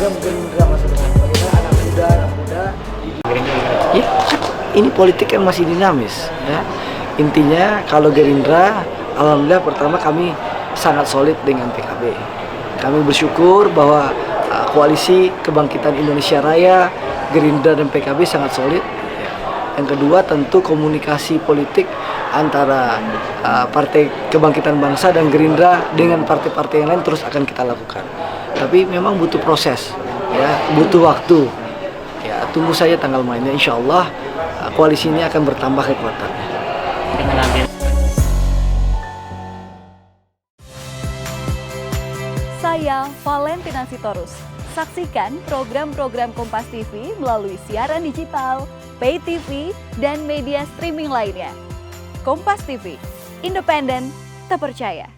Program Gerindra masa depan, bagaimana anak muda ya, ini politik kan masih dinamis ya. Intinya kalau Gerindra, alhamdulillah pertama kami sangat solid dengan PKB. Kami bersyukur bahwa koalisi kebangkitan Indonesia Raya, Gerindra dan PKB sangat solid. Yang kedua tentu komunikasi politik antara Partai Kebangkitan Bangsa dan Gerindra dengan partai-partai yang lain terus akan kita lakukan. Tapi memang butuh proses, ya, butuh waktu. Ya, tunggu saja tanggal mainnya. Insya Allah koalisi ini akan bertambah kekuatannya. Saya Valentina Sitorus. Saksikan program-program Kompas TV melalui siaran digital, pay TV, dan media streaming lainnya. Kompas TV, independen, terpercaya.